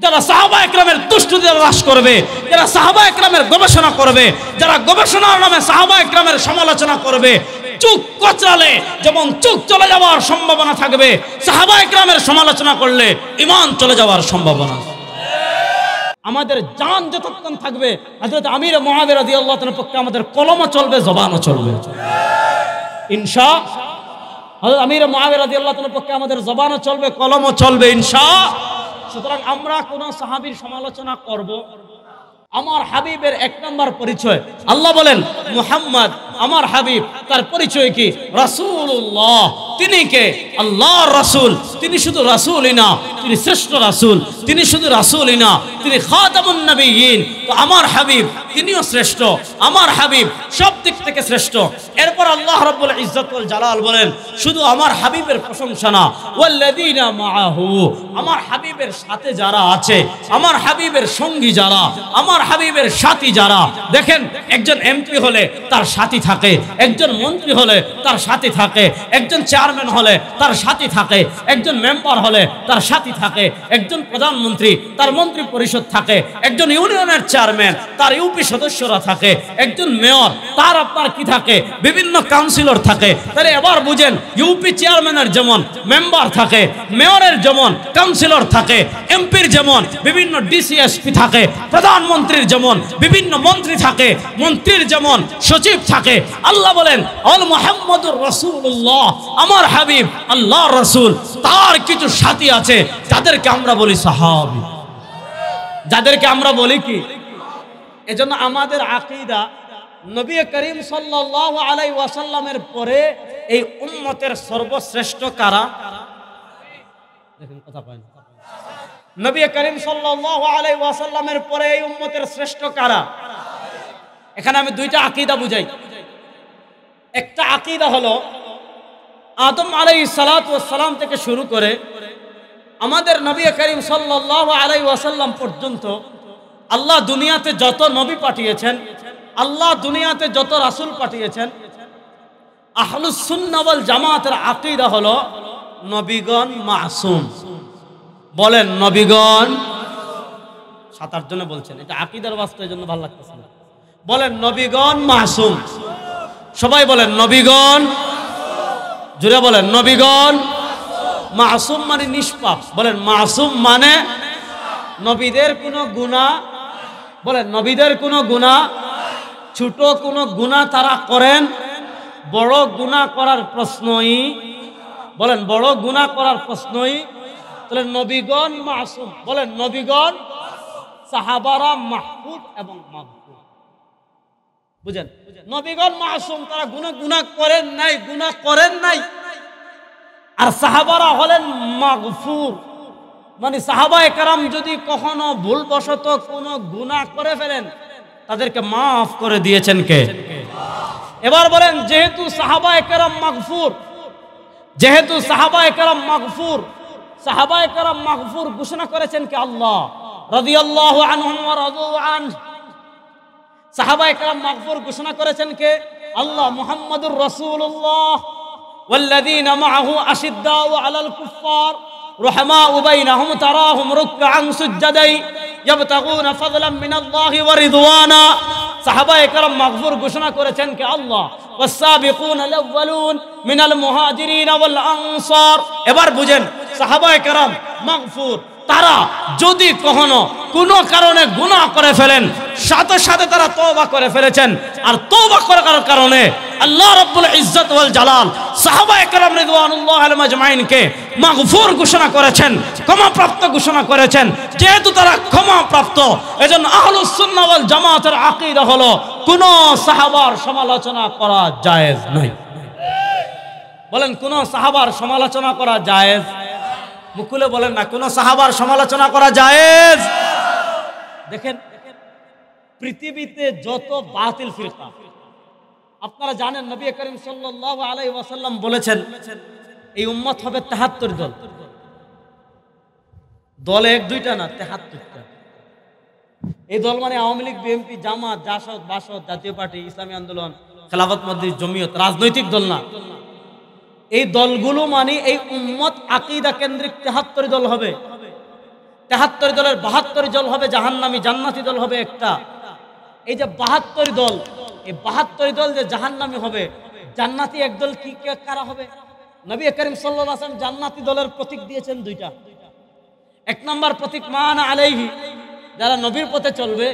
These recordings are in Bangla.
যারা সাহাবায়ে কেরামের দুষ্টুদের তালাশ করবে, যারা সাহাবায়ে কেরামের গবেষণা করবে, যারা গবেষণার নামে সাহাবায়ে কেরামের সমালোচনা করবে, চুপ কচলালে যেমন চুপ চলে যাওয়ার সম্ভাবনা থাকবে, সাহাবায়ে কেরামের সমালোচনা করলে ঈমান চলে যাওয়ার সম্ভাবনা। আমাদের জান যতক্ষণ থাকবে হযরত আমির মুআবিয়া রাদিয়াল্লাহু তাআলার পক্ষে আমাদের কলমও চলবে, জবানও চলবে ইনশাআল্লাহ। হযরত আমির মুআবিয়া রাদিয়াল্লাহু তাআলার পক্ষে আমাদের জবানও চলবে, কলমও চলবে ইনশাআল্লাহ। সুতরাং আমরা কোন সাহাবীর সমালোচনা করব, আমার হাবিবের এক নম্বর পরিচয় আল্লাহ বলেন মুহাম্মদ আমার হাবিব, তার পরিচয় কি? রাসূলুল্লাহ। তিনি কে? আল্লাহর রাসূল। তিনি শুধু রাসূলই না, তিনি শ্রেষ্ঠ রাসূল। তিনি শুধু রাসূলই না, তিনি খাতামুন নবিয়্যিন। তো আমার হাবিব তিনিও শ্রেষ্ঠ, আমার হাবিব সব দিক থেকে শ্রেষ্ঠ। এরপর আল্লাহ রাব্বুল ইজ্জত ওয়াল জালাল বলেন শুধু আমার হাবিবের প্রশংসা না, ওয়াল্লাযীনা মাআহু, আমার হাবিবের সাথে যারা আছে, আমার হাবিবের সঙ্গী যারা, আমার হাবিবের সাথী যারা। দেখেন একজন এমপি হলে তার সাথী থাকে, একজন মন্ত্রী হলে তার সাথী থাকে, একজন চেয়ারম্যান হলে তার সাথী থাকে, একজন মেম্বার হলে তার সাথী থাকে, একজন প্রধানমন্ত্রী তার মন্ত্রী পরিষদ থাকে, একজন ইউনিয়নের চেয়ারম্যান তার ইউপি সদস্যরা থাকে, একজন মেয়র তার আপনার কি থাকে, বিভিন্ন কাউন্সিলর থাকে। তাহলে এবার বুঝেন ইউপি চেয়ারম্যানের যেমন মেম্বার থাকে, মেয়রের যেমন কাউন্সিলর থাকে, এমপির যেমন বিভিন্ন ডিসিএসপি থাকে, প্রধানমন্ত্রীর যেমন বিভিন্ন মন্ত্রী থাকে, মন্ত্রীর যেমন সচিব থাকে। আল্লাহ বলেন আল মুহাম্মাদুর রাসূলুল্লাহ, আমার হাবিব আল্লাহর রাসূল, তার কিছু সাথী আছে যাদেরকে আমরা বলি সাহাবী, যাদেরকে আমরা বলি কি। এজন্য আমাদের আকীদা নবী করিম সাল্লাল্লাহু আলাইহি ওয়াসাল্লামের পরে এই উম্মতের সর্বশ্রেষ্ঠ কারা? দেখেন কথা পায় না। নবী করিম সাল্লাল্লাহু আলাইহি ওয়াসাল্লামের পরে এই উম্মতের শ্রেষ্ঠ কারা? এখানে আমি দুইটা আকীদা বুঝাই। একটা আকীদা হলো আদম আলাইহিস সালাতু ওয়াস সালাম থেকে শুরু করে আমাদের নবী করিম সাল্লাল্লাহু আলাইহি ওয়াসাল্লাম পর্যন্ত আল্লাহ দুনিয়াতে যত নবী পাঠিয়েছেন, আল্লাহ দুনিয়াতে যত রাসূল পাঠিয়েছেন, আহলুস সুন্নাহ ওয়াল জামাতের আকীদা হলো নবীগণ মাসুম। বলেন নবীগণ, 7-8 জনে বলছেন, এটা আকীদার বাস্তব, এজন্য ভালো লাগতেছে না। বলেন নবীগণ মাসুম, সবাই বলেন নবীগণ, জোরে বলেন নবীগণ মাসুম মানে নিষ্পাপ। বলেন মাসুম মানে নবীদের কোনো গুনাহ, বলেন নবীদের কোনো গুনাহ, ছোট কোনো গুনাহ তারা করেন, বড় গুনাহ করার প্রশ্নই, বলেন বড় গুনাহ করার প্রশ্নই। তাহলে নবীগণ মাসুম। বলেন নবীগণ, সাহাবারা মাহফুজ এবং মাগফুর। বুঝেন, নবীগণ মাসুম, তারা গুনাহ করেন নাই, গুনাহ করেন নাই। আর সাহাবারা হলেন মাগফুর, মানে সাহাবায়ে কেরাম যদি কখনো ভুলবশত কোনো গুনাহ করে ফেলেন তাদেরকে মাফ করে দিয়েছেন কে? এবার বলেন যেহেতু সাহাবায়ে কেরাম মাগফুর, যেহেতু সাহাবায়ে কেরাম মাগফুর, সাহাবায়ে কেরাম মাগফুর ঘোষণা করেছেন কে? আল্লাহ। রাদিয়াল্লাহু আনহুম ওয়া রাদু আন। সাহাবায়ে কেরাম মাগফুর ঘোষণা করেছেন কে? আল্লাহ। মুহাম্মাদুর রাসূলুল্লাহ ওয়াল্লাযীনা মাআহু আশিদ্দাউ আলাল কুফফার রুহামাউ বাইনাহুম তারাহুম রুকআন সুজদাই ইয়াবতাগুনা ফাদলাম মিনাল্লাহি ওয়া রিদওয়ানা। সাহাবায়ে কেরাম মাগফুর ঘোষণা করেছেন কে? আল্লাহ। ওয়াস-সাবিকুনা আল-আউয়ালুন মিনাল মুহাজিরিন ওয়াল আনসার। এবার বুঝেন সাহাবায়ে কেরাম মাগফুর, তারা যদি কখনো কোনো কারণে গুনাহ করে ফেলেন সাথে সাথে তারা তওবা করে ফেলেছেন। আর তওবা করার কারণে আল্লাহ রাব্বুল ইজ্জত ওয়াল জালাল সাহাবায়ে কেরাম রিদওয়ানুল্লাহি আলাইহিম আজমাইনকে মাগফুর ঘোষণা করেছেন, ক্ষমাপ্রাপ্ত ঘোষণা করেছেন। যেহেতু তারা ক্ষমাপ্রাপ্ত, এজন্য আহলুস সুন্নাহ ওয়াল জামাতের আকীদা হলো কোন সাহাবার সমালোচনা করা জায়েজ নাই। বলেন কোন সাহাবার সমালোচনা করা জায়েজ? মুকুলে বলেন না, কোন সাহাবার সমালোচনা করা জায়েজ? দেখেন পৃথিবীতে যত বাতিল ফিরকা, আপনারা জানেন নবী করিম সাল্লাল্লাহু আলাইহি ওয়াসাল্লাম বলেছেন এই উম্মত হবে 73 দল। দল 1-2টা না, 73টা। এই দল মানে আওয়ামী লীগ, বিএনপি, জামাত, জাসদ, বাসদ, জাতীয় পার্টি, ইসলামী আন্দোলন, খেলাফত মজলিস, জমিয়ত, রাজনৈতিক দল না। এই দলগুলো মানে এই উম্মত আকীদা কেন্দ্রিক 73 দল হবে। 73 দলের 72 দল হবে জাহান্নামী, জান্নাতি দল হবে একটা। এই যে 72 দল, এই 72 দল যে জাহান্নামী হবে, জান্নাতি একদল কি কারা হবে? নবী করিম সাল্লাল্লাহু আলাইহি ওয়াসাল্লাম জান্নাতি দলের প্রতীক দিয়েছেন দুইটা। এক নম্বর প্রতীক মান আলাইহি, যারা নবীর পথে চলবে।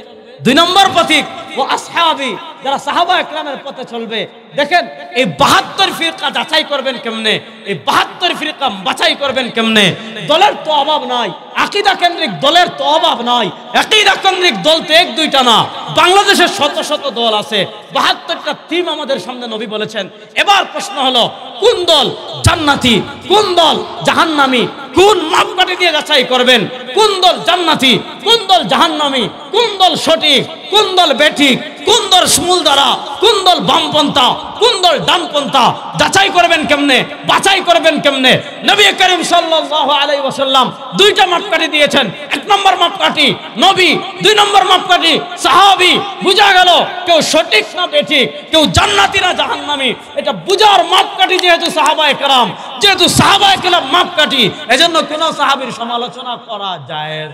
2 নম্বর প্রতীক ও আসহাবি, যারা সাহাবা একরামের পথে চলবে। দেখেন এই 72 ফিরকা যাচাই করবেন কেমনে, এই 72 ফিরকা বাছাই করবেন কেমনে? দলের তো অভাব নাই, আকীদা কেন্দ্রিক দলের তো অভাব নাই। আকীদা কেন্দ্রিক দল তো এক দুইটা না, বাংলাদেশের শত শত দল আছে। 72টা থিম আমাদের সামনে নবী বলেছেন। এবার প্রশ্ন হলো, কোন দল জান্নাতি, কোন দল জাহান্নামী? কোন মাপকাঠি দিয়ে যাচাই করবেন কোন দল জান্নাতি, কোন দল জাহান্নামী, কোন দল সঠিক, কোন দল বেঠিক, কোন দল মূলধারা, কোন দল বামপন্থা, কোন দল ডানপন্থা? যাচাই করবেন কেমনে, বাছাই করবেন কেমনে? নবী করিম সাল্লাল্লাহু আলাইহি ওয়াসাল্লাম 2টা মাপকাঠি দিয়েছেন। 1 নম্বর মাপকাঠি নবী, 2 নম্বর মাপকাঠি সাহাবী। বুঝা গেল কেউ সঠিক না বেঠিক, কেউ জান্নাতি না জাহান্নামী। এটা বুঝার মাপকাঠি যেহেতু সাহাবায়ে কেরাম, যেহেতু সাহাবায়ে কেরাম মাপকাঠি, এজন্য কোন সাহাবীর সমালোচনা করা জায়েজ,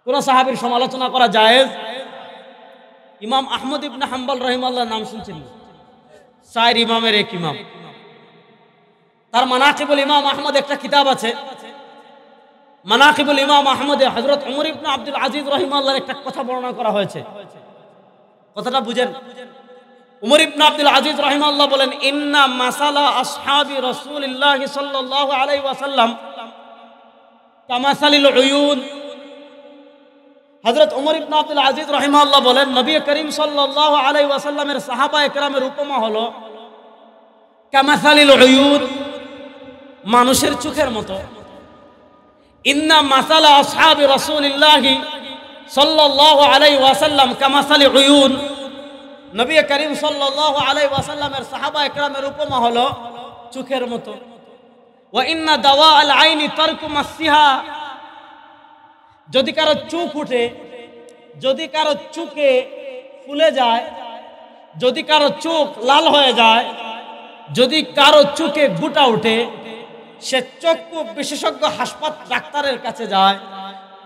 কোন সাহাবীর সমালোচনা করা জায়েজ। ইমাম আহমদ ইবনে হাম্বল রাহিমাহুল্লাহর নাম শুনছেন? 4 ইমামের এক ইমাম। তার মানাকিবুল ইমাম আহমদ একটা কিতাব আছে। মানাকিবুল ইমাম আহমদে হযরত ওমর ইবনে আব্দুল আজিজ রাহিমাহুল্লাহর একটা কথা বর্ণনা করা হয়েছে। কথাটা বুঝেন। ওমর ইবনে আব্দুল আজিজ রাহিমাহুল্লাহ বলেন, ইন্না মাসালা আসহাবি রাসূলিল্লাহ সাল্লাল্লাহু আলাইহি ওয়াসাল্লাম কামাসালিল উয়ুন। হযরত ওমর ইবনে আব্দুল আজিজ রাহিমাহুল্লাহ বলেন, নবী করিম সাল্লাল্লাহু আলাইহি ওয়াসাল্লামের সাহাবায়ে কেরামের উপমা হলো কামাসালিল উয়ুন, মানুষের চোখের মতো। ইন্না মাসালা আসহাবি রাসূলিল্লাহ সাল্লাল্লাহু আলাইহি ওয়াসাল্লাম কামাসালি উয়ুন। নবী করিম সাল্লাল্লাহু আলাইহি ওয়াসাল্লামের সাহাবায়ে কেরামের উপমা হলো চোখের মতো। ওয়া ইন্না দাওয়া আল আইনি তারকু মাসসিহা, যদি কারো চোখ উঠে, যদি কারো চোখে ফুলে যায়, যদি কারো চোখ লাল হয়ে যায়, যদি কারো চোখে গুটা উঠে, সে চক্ষু বিশেষজ্ঞ হাসপাতাল ডাক্তারের কাছে যায়।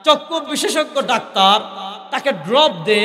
চক্ষু বিশেষজ্ঞ ডাক্তার তাকে ড্রপ দে,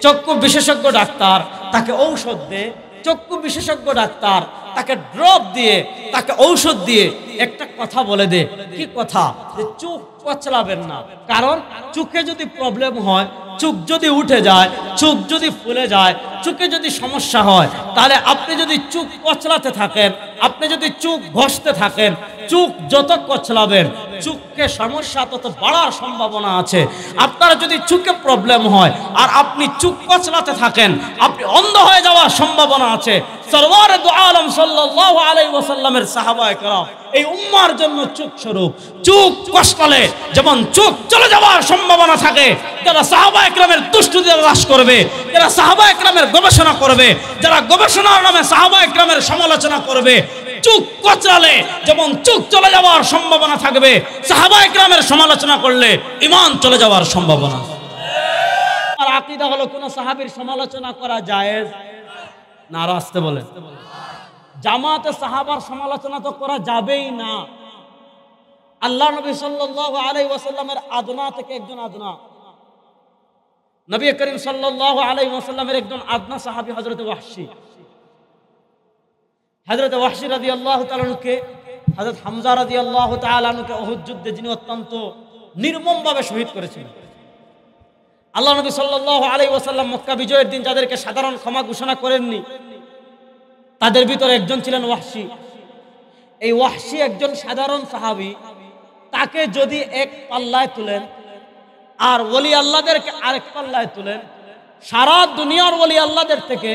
চক্ষু বিশেষজ্ঞ ডাক্তার তাকে ঔষধ দে, চক্ষু বিশেষজ্ঞ ডাক্তার তাকে ড্রপ দিয়ে, তাকে ঔষধ দিয়ে একটা কথা বলে দে। কি কথা? যে চোখ কচলাবেন না। কারণ চোখে যদি প্রবলেম হয়, চোখ যদি উঠে যায়, চোখ যদি ফুলে যায়, চোখে যদি সমস্যা হয়, তাহলে আপনি যদি চোখ কচলাতে থাকেন, আপনি যদি চোখ ঘষতে থাকেন, চোখ যত কচলাবেন চোখে সমস্যা তত বাড়ার সম্ভাবনা আছে। আপনার যদি চোখে প্রবলেম হয় আর আপনি চোখ কচলাতে থাকেন, আপনি অন্ধ হয়ে যাওয়ার সম্ভাবনা আছে। সরওয়ারে দু আলম সাল্লাল্লাহু আলাইহি ওয়াসাল্লামের সাহাবায়ে কেরাম এই উম্মার জন্য চোখ স্বরূপ। চোখ কচলালে যেমন চোখ চলে যাওয়ার সম্ভাবনা থাকে, যারা সাহাবায়ে কেরামের দুষ্টুতে হ্রাস করবে, যারা সাহাবায়ে কেরামের গবেষণা করবে, যারা গবেষণার নামে সাহাবায়ে কেরামের সমালোচনা করবে, চোখ কচলালে যেমন চোখ চলে যাওয়ার সম্ভাবনা থাকবে, সাহাবায়ে কেরামের সমালোচনা করলে ঈমান চলে যাওয়ার সম্ভাবনা। আর আকীদা হলো কোন সাহাবীর সমালোচনা করা জায়েজ না। রাস্তে বলেন, জামাতে সাহাবার সমালোচনা তো করা যাবেই না। আল্লাহ নবী সাল্লাল্লাহু আলাইহি ওয়াসাল্লামের আদনা থেকে একজন আদনা, নবী করিম সাল্লাল্লাহু আলাইহি ওয়াসাল্লামের একজন আদনা সাহাবী হযরত ওয়াহশী। হযরত ওয়াহশী রাদিয়াল্লাহু তাআলা আনহুকে, হযরত হামজা রাদিয়াল্লাহু তাআলা আনহুকে উহুদ যুদ্ধে যিনি অত্যন্ত নির্মমভাবে শহীদ করেছিলেন। আল্লাহ নবী সাল্লাল্লাহু আলাইহি ওয়াসাল্লাম মক্কা বিজয়ের দিন যাদেরকে সাধারণ ক্ষমা ঘোষণা করেননি, তাদের ভিতরে একজন ছিলেন ওয়াহশী। এই ওয়াহশী একজন সাধারণ সাহাবী। তাকে যদি এক পাল্লায় তুলেন আর ওলি আল্লাহদেরকে আরেক পাল্লায় তুলেন, সারা দুনিয়ার ওলি আল্লাহদের থেকে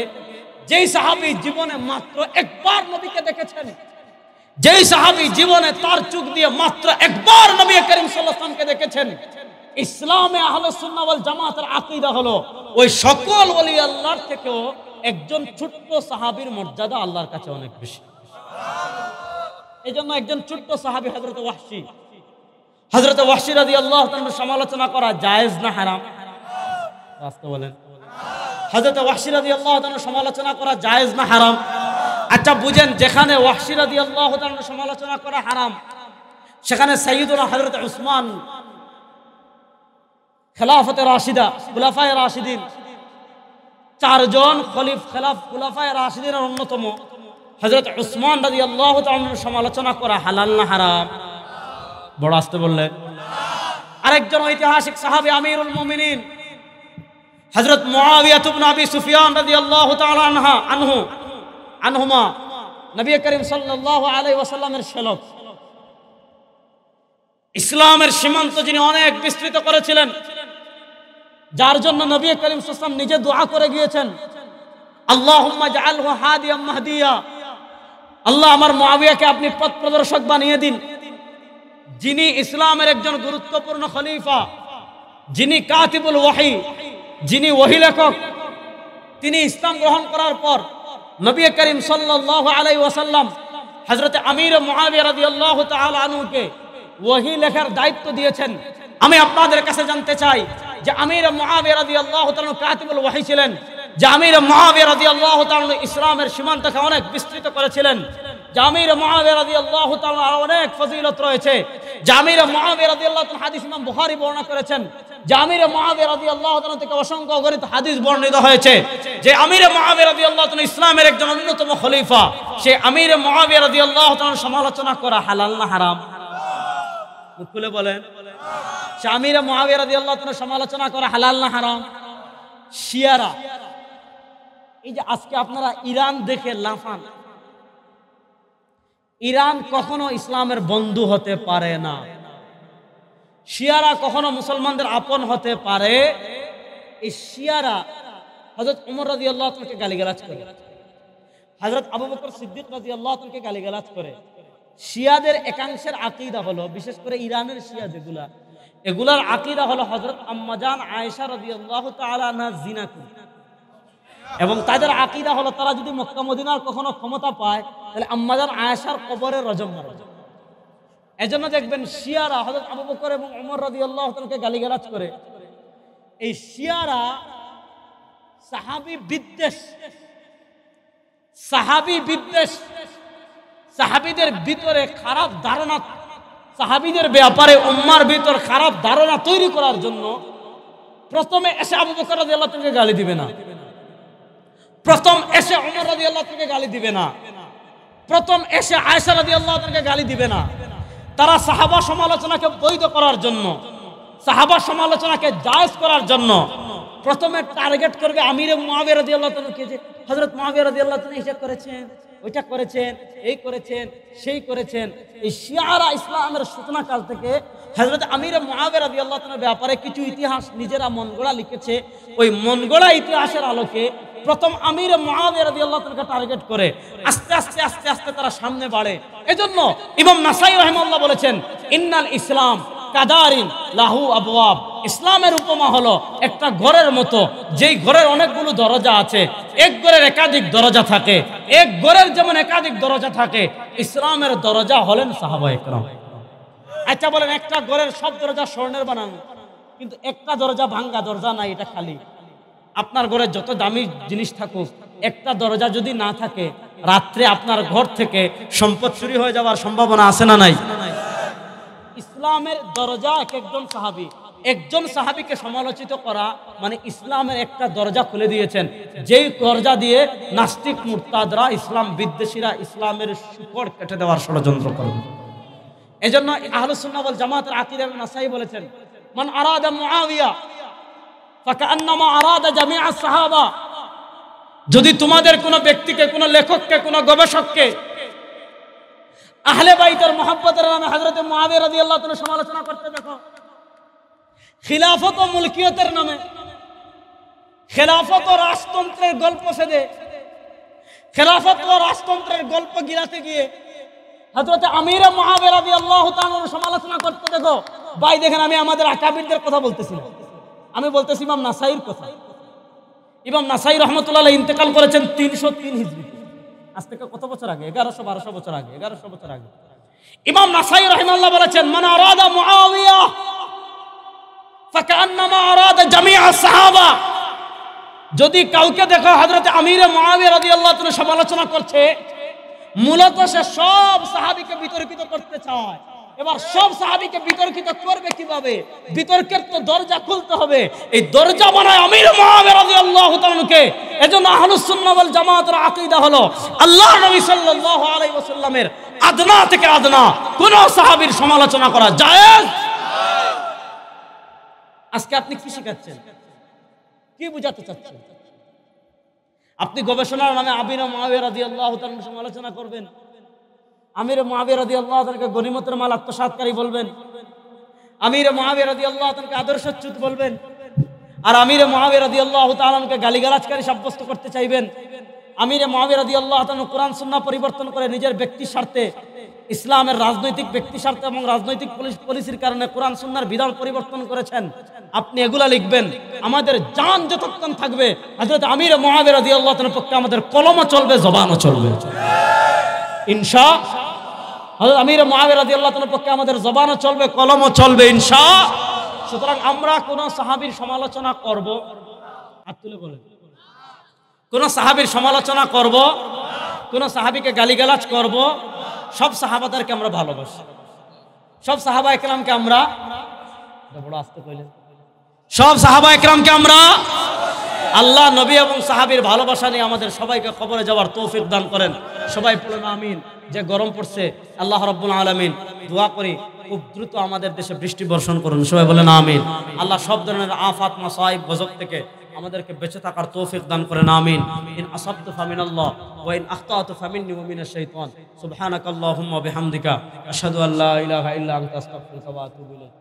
যেই সাহাবী জীবনে মাত্র একবার নবীকে দেখেছেন, যেই সাহাবী জীবনে তার চোখ দিয়ে মাত্র একবার নবী করিম সাল্লাল্লাহু আলাইহি ওয়াসাল্লামকে দেখেছেন, ইসলামে আহলে সুন্নাহ ওয়াল জামাতের আকীদা হলো ওই সকল ওলি আল্লাহর থেকেও একজন ছোট্ট সাহাবীর মর্যাদা আল্লাহর কাছে অনেক বেশি। এজন্য একজন ছোট্ট সাহাবী হযরত ওয়াহশী, হযরত ওয়াহশী রাদিয়াল্লাহু তাআলার সমালোচনা করা জায়েজ না হারাম? রাস্তা বলেন, হযরত ওয়াহশী রাদিয়াল্লাহু তাআলার সমালোচনা করা জায়েজ না হারাম? আচ্ছা বুঝেন, যেখানে ওয়াহশী রাদিয়াল্লাহু তাআলার সমালোচনা করা হারাম, সেখানে সাইয়্যিদুনা হযরত উসমান, খেলাফতে রাশিদা, খুলাফায়ে রাশিদিন, চারজন খুলাফায়ে রাশিদিনের অন্যতম হযরত উসমান রাদিয়াল্লাহু তাআলার সমালোচনা করা হালাল না হারাম? বড় আস্তে বললেন। আরেকজন ঐতিহাসিক সাহাবী আমিরুল মুমিনিন হযরত মুআবিয়া ইবনে আবি সুফিয়ান রাদিয়াল্লাহু তাআলা আনহুমা, নবী করিম সাল্লাল্লাহু আলাইহি ওয়াসাল্লামের শ্যালক, ইসলামের সীমান্ত যিনি অনেক বিস্তৃত করেছিলেন, যার জন্য নবী করিম সাল্লাল্লাহু আলাইহি ওয়াসাল্লাম নিজে দোয়া করে গিয়েছেন, আল্লাহুম্মা জাআলহু হাদিয়াম মাহদিয়া, আল্লাহ আমার মুআবিয়াকে আপনি পথ প্রদর্শক বানিয়ে দিন। যিনি ইসলামের একজন গুরুত্বপূর্ণ খলিফা, যিনি কাতিবুল ওয়াহি, যিনি ওহী লেখক, তিনি ইসলাম গ্রহণ করার পর নবী করিম সাল্লাল্লাহু আলাইহি ওয়াসাল্লাম হযরত আমির মুআবিয়া রাদিয়াল্লাহু তাআলা আনহুকে ওহী লেখার দায়িত্ব দিয়েছেন। আমি আপনাদের কাছে জানতে চাই যে আমির মুআবিয়া রাদিয়াল্লাহু তাআলা কাতিবুল ওয়াহি ছিলেন, যে আমির মুআবিয়া রাদিয়াল্লাহু তাআলা ইসলামের সীমান্তকে অনেক বিস্তৃত করেছিলেন, যে আমির মুআবিয়া রাদিয়াল্লাহু তাআলা অনেক ফজিলত রয়েছে, যে আমির মুআবিয়া রাদিয়াল্লাহু তাআলা হাদিস ইমাম বুখারী বর্ণনা করেছেন, যে আমির মুআবিয়া রাদিয়াল্লাহু তাআলা থেকে অসংখ্য অগণিত হাদিস বর্ণিত হয়েছে, যে আমির মুআবিয়া রাদিয়াল্লাহু তাআলা ইসলামের একজন অন্যতম খলিফা, সেই আমির মুআবিয়া রাদিয়াল্লাহু তাআলার সমালোচনা করা হালাল না হারাম? মুখ খুলে বলেন। সে আমির মুআবিয়া রাদিয়াল্লাহু তাআলার সমালোচনা করা হালাল না হারাম? শিয়ারা, এই যে আজকে আপনারা ইরান দেখে লাফান, ইরান কখনো ইসলামের বন্ধু হতে পারে না। শিয়ারা কখনো মুসলমানদের আপন হতে পারে। এই শিয়ারা হযরত ওমর রাদিয়াল্লাহু তাআলাকে গালিগালাজ করে, হযরত আবু বকর সিদ্দিক রাদিয়াল্লাহু তাআলাকে গালিগালাজ করে। শিয়াদের একাংশের আকীদা হলো, বিশেষ করে ইরানের শিয়া যেগুলা, এগুলার আকীদা হলো হযরত আম্মা জান আয়েশা রাদিয়াল্লাহু তাআলা আনহা জিনা করে, এবং তাদের আকীদা হলো তারা যদি মক্কা মদিনার কখনো ক্ষমতা পায় তাহলে আম্মা জান আয়েশার কবরে রজম মারবে। এজন্য দেখবেন শিয়ারা হযরত আবু বকর এবং ওমর রাদিয়াল্লাহু তাআলাকে গালিগালাজ করে। এই শিয়ারা সাহাবী বিদ্বেষ, সাহাবীদের ভিতরে খারাপ ধারণা, সাহাবীদের ব্যাপারে উম্মার ভিতর খারাপ ধারণা তৈরি করার জন্য প্রথমে এসে আবু বকর রাদিয়াল্লাহু তাআলাকে গালি দিবে না, প্রথম এসে ওমর রাদিয়াল্লাহু তাআলাকে গালি দিবে না, প্রথম এসে আয়েশা রাদিয়াল্লাহু তাআলাকে গালি দিবে না। তারা সাহাবা সমালোচনাকে বৈধ করার জন্য, সাহাবা সমালোচনাকে জায়েজ করার জন্য প্রথমে টার্গেট করবে আমির মুআবিয়া রাদিয়াল্লাহু তাআলাকে, যে হযরত মুআবিয়া রাদিয়াল্লাহু তাআলা এটা করেছেন, ওইটা করেছেন, এই করেছেন, সেই করেছেন। এই শিয়ারা ইসলামের সূচনাকাল থেকে হযরত আমির মুআবিয়া রাদিয়াল্লাহু তাআলার ব্যাপারে কিছু ইতিহাস নিজেরা মনগড়া লিখেছে। ওই মনগড়া ইতিহাসের আলোকে প্রথম আমির মুআবিয়া রাদিয়াল্লাহু তাআলাকে টার্গেট করে আস্তে আস্তে আস্তে আস্তে তারা সামনে বাড়ে। এজন্য ইমাম নাসাই রাহিমাহুল্লাহ বলেছেন, ইন্নাল ইসলাম কাদারিন লাহু আবওয়াব, ইসলামের উপমা হলো একটা ঘরের মতো, যেই ঘরের অনেকগুলো দরজা আছে, এক ঘরের একাধিক দরজা থাকে, এক ঘরের যেমন একাধিক দরজা থাকে, ইসলামের দরজা হলেন সাহাবায়ে কেরাম। আচ্ছা বলেন, একটা ঘরের সব দরজা স্বর্ণের বানানো, কিন্তু একটা দরজা ভাঙ্গা দরজা নাই, এটা খালি। আপনার ঘরে যত দামি জিনিস থাকুক, একটা দরজা যদি না থাকে, রাত্রে আপনার ঘর থেকে সম্পদ চুরি হয়ে যাওয়ার সম্ভাবনা আছে না নাই? ইসলামের দরজা এক একজন সাহাবী, একজন সাহাবীকে সমালোচিত করা মানে ইসলামের একটা দরজা খুলে দিয়েছেন, যেই দরজা দিয়ে নাস্তিক মুরতাদরা, ইসলাম বিদ্বেষীরা ইসলামের শিকড় কেটে দেওয়ার ষড়যন্ত্র করবে। এজন্য আহলুস সুন্নাহ ওয়াল জামাতের আকীদা ইবনে নাসাই বলেছেন, মান আরাদা মুআবিয়া ফাকান্নামা আরাদা জামিআস সাহাবা। যদি তোমাদের কোনো ব্যক্তিকে, কোনো লেখককে, কোনো গবেষককে আহলে বাইতের মহব্বতের নামে হযরত মুআবিয়া রাদিয়াল্লাহু তাআলা সমালোচনা করতে দেখো, খিলাফত ও মুলকিয়তের নামে, খেলাফত ও রাজতন্ত্রের গল্প সেদে, খেলাফত ও রাজতন্ত্রের গল্প গিলাতে গিয়ে হযরত আমির মুআবিয়া রাদিয়াল্লাহু তাআলার সমালোচনা করতে দেখো, ভাই দেখেন আমি আমাদের আকাবিরদের কথা বলতেছি না, আমি বলতেছি ইমাম নাসাইর কথা। ইমাম নাসাই রহমাতুল্লাহ আলাইহি ইন্তেকাল করেছেন 303 হিজরিতে, আজ থেকে কত বছর আগে? 1100-1200 বছর আগে, 1100 বছর আগে। ইমাম নাসাই রাহিমাহুল্লাহ বলেছেন, মান আরাদা মুআবিয়া ফাকান্নামা আরাদা জামিআস সাহাবা। যদি কাউকে দেখো হযরত আমির মুআবিয়া রাদিয়াল্লাহু তাআলা সমালোচনা করছে, মূলত সে সব সাহাবীকে বিতর্কিত করতে চায়। এবার সব সাহাবীকে বিতর্কিত করবে কিভাবে? বিতর্কের তো দরজা খুলতে হবে। এই দরজা বানায় আমির মুআবিয়া রাদিয়াল্লাহু তাআলাকে। এজন্য আহলুস সুন্নাহ ওয়াল জামাতের আকীদা হলো আল্লাহর নবী সাল্লাল্লাহু আলাইহি ওয়াসাল্লামের আদনা থেকে আদনা কোন সাহাবীর সমালোচনা করা জায়েজ। আজকে আপনি কি শিখাচ্ছেন? কি বুঝাতে চাচ্ছেন? আপনি গবেষণার নামে আমির মুআবিয়া রাদিয়াল্লাহু তাআলার সমালোচনা করবেন, আমির মুআবিয়া রাদিয়াল্লাহু তাআলাকে গনিমতের মাল আত্মসাৎকারী বলবেন, আমির মুআবিয়া রাদিয়াল্লাহু তাআলাকে আদর্শচ্যুত বলবেন, আর আমির মুআবিয়া রাদিয়াল্লাহু তাআলাকে গালিগালাজকারী সাব্যস্ত করতে চাইবেন। আমির মুআবিয়া রাদিয়াল্লাহু তাআলা কোরআন সুন্নাহ পরিবর্তন করে নিজের ব্যক্তি স্বার্থে, ইসলামের রাজনৈতিক ব্যক্তি স্বার্থে এবং রাজনৈতিক পলিসির কারণে কোরআন সুন্নাহর বিধান পরিবর্তন করেছেন। আপনি এগুলা লিখবেন। আমাদের জান যতক্ষণ থাকবে হযরত আমির মুআবিয়া রাদিয়াল্লাহু তাআলার পক্ষে আমাদের কলমও চলবে, জবানও চলবে ইনশাআল্লাহ। হযরত আমির মুআবিয়া রাদিয়াল্লাহু তাআলার পক্ষে আমাদের জবানও চলবে, কলমও চলবে ইনশাআল্লাহ। সুতরাং আমরা কোন সাহাবীর সমালোচনা করব, হাত তুলে বলেন, কোন সাহাবীর সমালোচনা করব, কোন সাহাবীকে গালিগালাজ করব? সব সাহাবাদেরকে আমরা ভালোবাসি, সব সাহাবা একরামকে আমরা, বড় আস্তে কইলেন, সব সাহাবা একরামকে আমরা, আল্লাহ নবী এবং সাহাবীর ভালোবাসা নিয়ে আমাদের সবাইকে কবরে যাওয়ার তৌফিক দান করেন। সবাই বলেন আমিন। যে গরম পড়ছে, আল্লাহ রাব্বুল আলামিন দোয়া করি খুব দ্রুত আমাদের দেশে বৃষ্টি বর্ষণ করুন। সবাই বলেন আমিন। আল্লাহ সব ধরনের আফাত মাসাইব গজব থেকে আমাদেরকে বেঁচে থাকার তৌফিক দান করেন আমিন। ইন আসাবতু ফামিনাল্লাহ ওয়া ইন আখতাতু ফামিন্নী ওয়া মিনাশ শাইতান। সুবহানাকাল্লাহুম্মা ওয়া বিহামদিকা আশহাদু আল্লা ইলাহা ইল্লা আনতা আস্তাগফিরুকা ওয়া আতুবু ইলাইক।